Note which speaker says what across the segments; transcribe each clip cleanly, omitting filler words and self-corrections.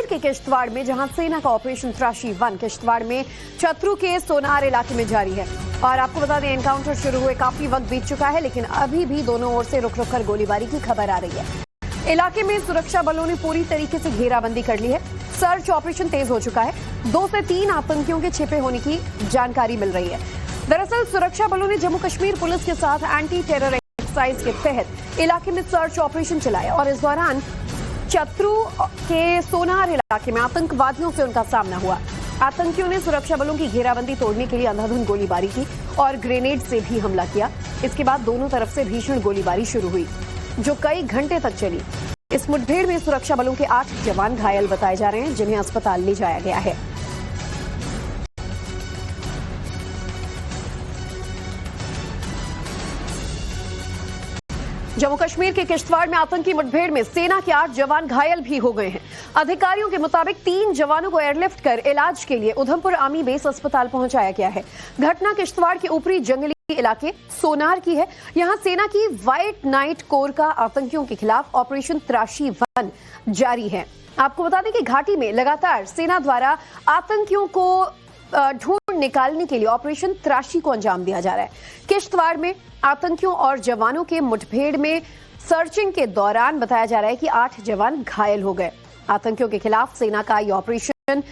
Speaker 1: के किश्तवाड़ में, जहां सेना का ऑपरेशन त्राशी 1 किश्तवाड़ में चतरू के सोनार इलाके में जारी है। और आपको बता दें, एनकाउंटर शुरू हुए काफी वक्त बीत चुका है, लेकिन अभी भी दोनों ओर से रुक रुक कर गोलीबारी की खबर आ रही है। इलाके में सुरक्षा बलों ने पूरी तरीके से घेराबंदी कर ली है। सर्च ऑपरेशन तेज हो चुका है। 2 से 3 आतंकियों के छिपे होने की जानकारी मिल रही है। दरअसल सुरक्षा बलों ने जम्मू कश्मीर पुलिस के साथ एंटी टेरर एक्सरसाइज के तहत इलाके में सर्च ऑपरेशन चलाया और इस दौरान चतरू के सोनार इलाके में आतंकवादियों से उनका सामना हुआ। आतंकियों ने सुरक्षा बलों की घेराबंदी तोड़ने के लिए अंधाधुंध गोलीबारी की और ग्रेनेड से भी हमला किया। इसके बाद दोनों तरफ से भीषण गोलीबारी शुरू हुई, जो कई घंटे तक चली। इस मुठभेड़ में सुरक्षा बलों के 8 जवान घायल बताए जा रहे हैं, जिन्हें अस्पताल ले जाया गया है। जम्मू कश्मीर के किश्तवाड़ में आतंकी मुठभेड़ में सेना के 8 जवान घायल भी हो गए हैं। अधिकारियों के मुताबिक 3 जवानों को एयरलिफ्ट कर इलाज के लिए उधमपुर आर्मी बेस अस्पताल पहुंचाया गया है। घटना किश्तवाड़ के ऊपरी जंगली इलाके सोनार की है। यहां सेना की व्हाइट नाइट कोर का आतंकियों के खिलाफ ऑपरेशन त्राशी 1 जारी है। आपको बता दें कि घाटी में लगातार सेना द्वारा आतंकियों को ढूंढ निकालने के लिए ऑपरेशन त्राशी को अंजाम दिया जा रहा है। किश्तवाड़ में आतंकियों और जवानों के मुठभेड़ में सर्चिंग के दौरान बताया जा रहा है कि 8 जवान घायल हो गए। आतंकियों के खिलाफ सेना का यह ऑपरेशन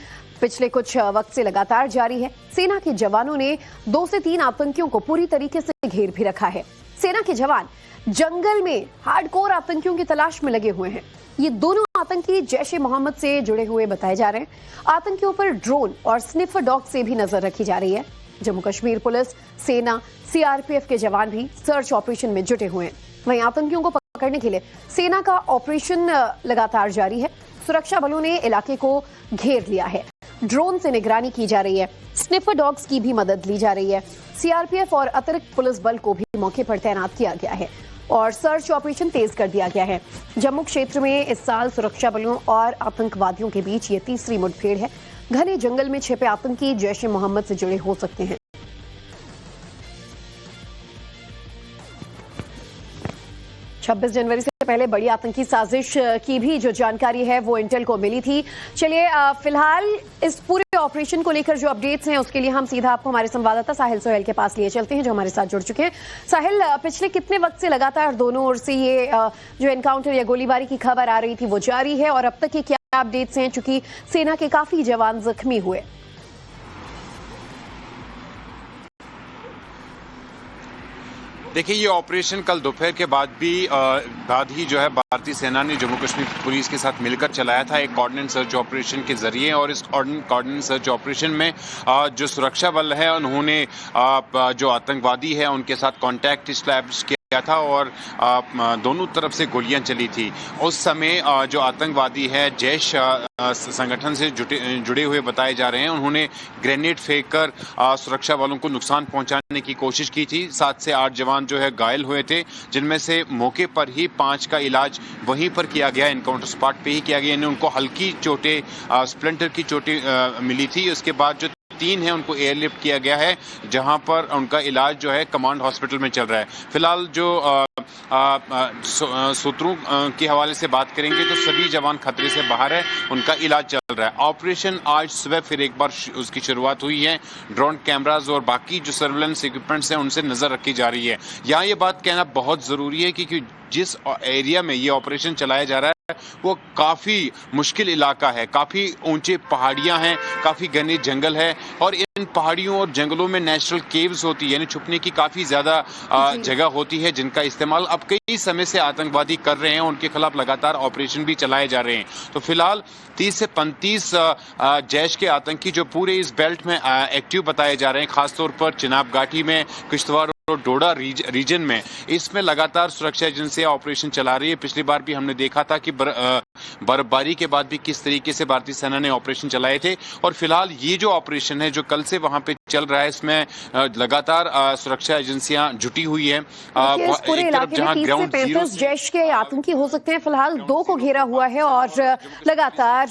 Speaker 1: पिछले कुछ वक्त से लगातार जारी है। सेना के जवानों ने 2 से 3 आतंकियों को पूरी तरीके से घेर भी रखा है। सेना के जवान जंगल में हार्डकोर आतंकियों की तलाश में लगे हुए हैं। ये दोनों आतंकी जैश-ए मोहम्मद से जुड़े हुए बताए जा रहे हैं। आतंकियों पर ड्रोन और स्निफर डॉग से भी नजर रखी जा रही है। जम्मू कश्मीर पुलिस, सेना, सीआरपीएफ के जवान भी सर्च ऑपरेशन में जुटे हुए हैं। वहीं आतंकियों को पकड़ने के लिए सेना का ऑपरेशन लगातार जारी है। सुरक्षा बलों ने इलाके को घेर लिया है। ड्रोन से निगरानी की जा रही है। स्निफर डॉग्स की भी मदद ली जा रही है। सीआरपीएफ और अतिरिक्त पुलिस बल को भी मौके पर तैनात किया गया है और सर्च ऑपरेशन तेज कर दिया गया है। जम्मू क्षेत्र में इस साल सुरक्षा बलों और आतंकवादियों के बीच ये तीसरी मुठभेड़ है। घने जंगल में छिपे आतंकी जैश-ए मोहम्मद से जुड़े हो सकते हैं। 26 जनवरी से पहले बड़ी आतंकी साजिश की भी जो जानकारी है वो इंटेल को मिली थी। चलिए, फिलहाल इस पूरे ऑपरेशन को लेकर जो अपडेट्स हैं उसके लिए हम सीधा आपको हमारे संवाददाता साहिल सोहेल के पास लिए चलते हैं, जो हमारे साथ जुड़ चुके हैं। साहिल, पिछले कितने वक्त से लगातार दोनों ओर से ये जो एनकाउंटर या गोलीबारी की खबर आ रही थी वो जारी है, और अब तक के क्या अपडेट्स हैं, चूंकि सेना के काफी जवान जख्मी हुए?
Speaker 2: देखिए, ये ऑपरेशन कल दोपहर के बाद ही जो है भारतीय सेना ने जम्मू कश्मीर पुलिस के साथ मिलकर चलाया था, एक कोऑर्डिनेट सर्च ऑपरेशन के जरिए। और इस कोऑर्डिनेट सर्च ऑपरेशन में जो सुरक्षा बल है उन्होंने जो आतंकवादी है उनके साथ कॉन्टैक्ट इस्टैब्लिश किया था और दोनों तरफ से गोलियां चली थी। उस समय जो आतंकवादी है जैश संगठन से जुड़े हुए बताए जा रहे हैं, उन्होंने ग्रेनेड फेंक कर सुरक्षा बलों को नुकसान पहुंचाने की कोशिश की थी। 7 से 8 जवान जो है घायल हुए थे, जिनमें से मौके पर ही 5 का इलाज वहीं पर किया गया, एनकाउंटर स्पॉट पे ही किया गया। यानी उनको हल्की चोटें, स्प्लिंटर की चोटें मिली थी। उसके बाद जो 3 है उनको एयरलिफ्ट किया गया है, जहां पर उनका इलाज जो है कमांड हॉस्पिटल में चल रहा है। फिलहाल जो सूत्रों के हवाले से बात करेंगे तो सभी जवान खतरे से बाहर है, उनका इलाज चल रहा है। ऑपरेशन आज सुबह फिर एक बार उसकी शुरुआत हुई है। ड्रोन कैमराज और बाकी जो सर्विलेंस इक्विपमेंट्स हैं उनसे नजर रखी जा रही है। यहाँ ये बात कहना बहुत जरूरी है कि जिस एरिया में ये ऑपरेशन चलाया जा रहा है वो काफी मुश्किल इलाका है, काफी ऊंचे पहाड़ियां हैं, काफी घने जंगल है, और इन पहाड़ियों और जंगलों में नेचुरल केव्स होती है, यानी छुपने की काफी ज्यादा जगह होती है, जिनका इस्तेमाल अब कई समय से आतंकवादी कर रहे हैं। उनके खिलाफ लगातार ऑपरेशन भी चलाए जा रहे हैं। तो फिलहाल 30 से 35 जैश के आतंकी जो पूरे इस बेल्ट में एक्टिव बताए जा रहे हैं, खासतौर पर चिनाब घाटी में, किश्तवाड़ और डोडा रीजन में, इसमें लगातार सुरक्षा एजेंसियां ऑपरेशन चला रही है। पिछली बार भी हमने देखा था कि बर्फबारी के बाद भी किस तरीके से भारतीय सेना ने ऑपरेशन चलाए थे, और फिलहाल ये जो ऑपरेशन है जो कल से वहां पे चल रहा है, इसमें लगातार सुरक्षा एजेंसियां जुटी हुई है।
Speaker 1: पूरे इलाके में 30 से 35 जैश के आतंकी हो सकते हैं। फिलहाल 2 को घेरा हुआ है और लगातार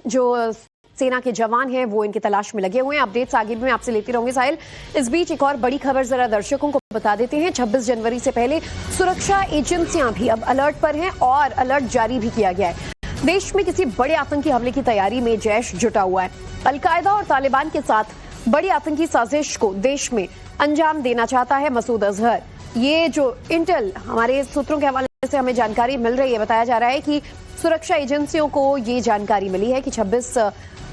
Speaker 1: जो सेना के जवान हैं वो इनकी तलाश में लगे हुए हैं। अपडेट्स आगे भी मैं आपसे लेती रहूंगी साहिल। इस बीच एक और बड़ी खबर जरा दर्शकों को बता देते हैं। 26 जनवरी से पहले सुरक्षा एजेंसियां भी अब अलर्ट पर हैं और अलर्ट जारी भी किया गया है। देश में किसी बड़े आतंकी हमले की तैयारी में जैश जुटा हुआ है। अलकायदा और तालिबान के साथ बड़ी आतंकी साजिश को देश में अंजाम देना चाहता है मसूद अजहर। ये जो इंटेल हमारे सूत्रों के हवाले से हमें जानकारी मिल रही है, बताया जा रहा है कि सुरक्षा एजेंसियों को ये जानकारी मिली है कि 26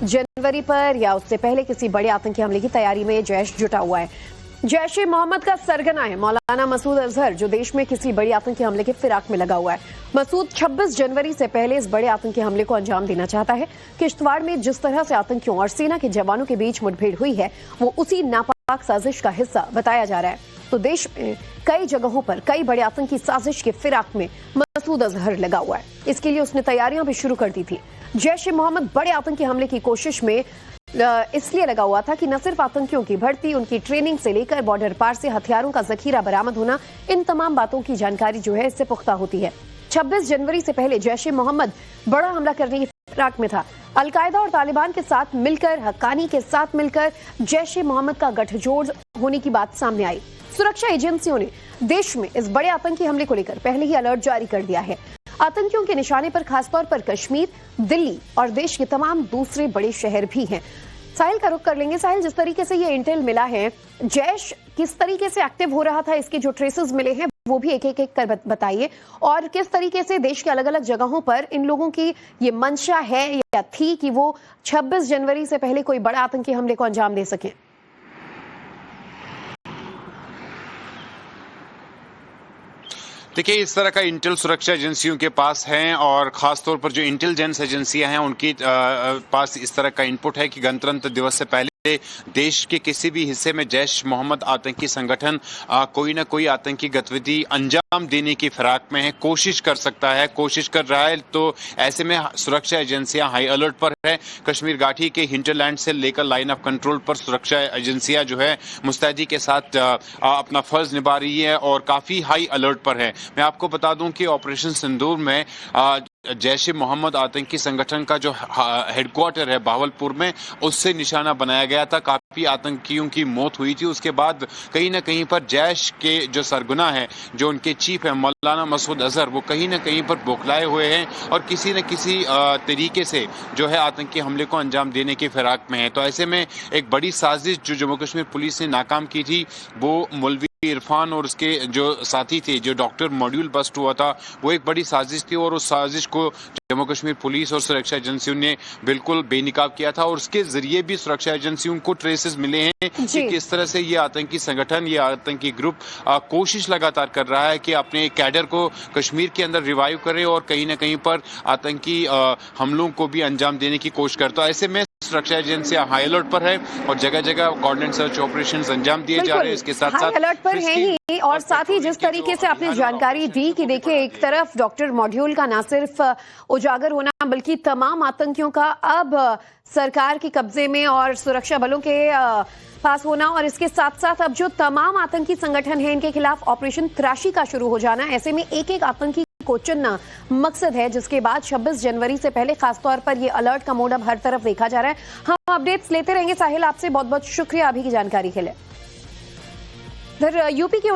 Speaker 1: जनवरी पर या उससे पहले किसी बड़े आतंकी हमले की तैयारी में जैश जुटा हुआ है। जैश ए मोहम्मद का सरगना है मौलाना मसूद अजहर, जो देश में किसी बड़ी आतंकी हमले के फिराक में लगा हुआ है। मसूद 26 जनवरी से पहले इस बड़े आतंकी हमले को अंजाम देना चाहता है। किश्तवाड़ में जिस तरह से आतंकियों और सेना के जवानों के बीच मुठभेड़ हुई है, वो उसी नापाक साजिश का हिस्सा बताया जा रहा है। तो देश में कई जगहों पर कई बड़े आतंकी साजिश के फिराक में मसूद अजहर लगा हुआ है। इसके लिए उसने तैयारियां भी शुरू कर दी थी। जैश ए मोहम्मद बड़े आतंकी हमले की कोशिश में इसलिए लगा हुआ था कि न सिर्फ आतंकियों की भर्ती, उनकी ट्रेनिंग से लेकर बॉर्डर पार से हथियारों का जखीरा बरामद होना, इन तमाम बातों की जानकारी जो है इससे पुख्ता होती है। 26 जनवरी से पहले जैश ए मोहम्मद बड़ा हमला करने की फिराक में था। अलकायदा और तालिबान के साथ मिलकर, हक्कानी के साथ मिलकर जैश ए मोहम्मद का गठजोड़ होने की बात सामने आई। सुरक्षा एजेंसियों ने देश में इस बड़े आतंकी हमले को लेकर पहले ही अलर्ट जारी कर दिया है। आतंकियों के निशाने पर खासतौर पर कश्मीर, दिल्ली और देश के तमाम दूसरे बड़े शहर भी हैं। साहिल का रुख कर लेंगे। साहिल, जिस तरीके से ये इंटेल मिला है, जैश किस तरीके से एक्टिव हो रहा था, इसके जो ट्रेसेस मिले हैं वो भी एक एक कर बताइए, और किस तरीके से देश के अलग अलग जगहों पर इन लोगों की ये मंशा है या थी कि वो 26 जनवरी से पहले कोई बड़ा आतंकी हमले को अंजाम दे सके।
Speaker 2: देखिए, इस तरह का इंटेल सुरक्षा एजेंसियों के पास है और खासतौर पर जो इंटेलिजेंस एजेंसियां हैं उनके पास इस तरह का इनपुट है कि गणतंत्र दिवस से पहले देश के किसी भी हिस्से में जैश मोहम्मद आतंकी संगठन कोई ना कोई आतंकी गतिविधि अंजाम देने की फिराक में है, कोशिश कर सकता है, कोशिश कर रहा है। तो ऐसे में सुरक्षा एजेंसियां हाई अलर्ट पर है। कश्मीर घाटी के हिंटरलैंड से लेकर लाइन ऑफ कंट्रोल पर सुरक्षा एजेंसियां जो है मुस्तैदी के साथ अपना फर्ज निभा रही है और काफी हाई अलर्ट पर है। मैं आपको बता दूं कि ऑपरेशन सिंदूर में जैश ए मोहम्मद आतंकी संगठन का जो हेडक्वार्टर है भावलपुर में, उससे निशाना बनाया गया था। काफी आतंकियों की मौत हुई थी। उसके बाद कहीं ना कहीं पर जैश के जो सरगना है, जो उनके चीफ है मौलाना मसूद अजहर, वो कहीं ना कहीं पर बौखलाए हुए हैं और किसी न किसी तरीके से जो है आतंकी हमले को अंजाम देने की फिराक में है। तो ऐसे में एक बड़ी साजिश जो जम्मू कश्मीर पुलिस ने नाकाम की थी, वो मौलवी इरफान और उसके जो साथी थे, जो डॉक्टर मॉड्यूल बस्ट हुआ था, वो एक बड़ी साजिश थी और उस साजिश को जम्मू कश्मीर पुलिस और सुरक्षा एजेंसियों ने बिल्कुल बेनकाब किया था और उसके जरिए भी सुरक्षा एजेंसियों को ट्रेसेस मिले हैं कि किस तरह से ये आतंकी संगठन, ये आतंकी ग्रुप कोशिश लगातार कर रहा है कि अपने कैडर को कश्मीर के अंदर रिवाइव करे और कहीं ना कहीं पर आतंकी हमलों को भी अंजाम देने की कोशिश करता है। ऐसे में सुरक्षा एजेंसियां हाई अलर्ट पर है और जगह जगह कोऑर्डिनेट सर्च ऑपरेशंस अंजाम दिए जा रहे हैं। इसके साथ साथ
Speaker 1: अलर्ट पर है ही, और साथ ही जिस तरीके से आपने जानकारी दी कि देखिए, एक तरफ डॉक्टर मॉड्यूल का ना सिर्फ उजागर होना बल्कि तमाम आतंकियों का अब सरकार के कब्जे में और सुरक्षा बलों के पास होना, और इसके साथ साथ अब जो तमाम आतंकी संगठन है इनके खिलाफ ऑपरेशन तराशी का शुरू हो जाना। ऐसे में एक एक आतंकी को चुनना मकसद है, जिसके बाद 26 जनवरी से पहले खासतौर पर ये अलर्ट का मोड अब हर तरफ देखा जा रहा है। हम अपडेट्स लेते रहेंगे। साहिल, आपसे बहुत बहुत शुक्रिया अभी की जानकारी के लिए। यूपी के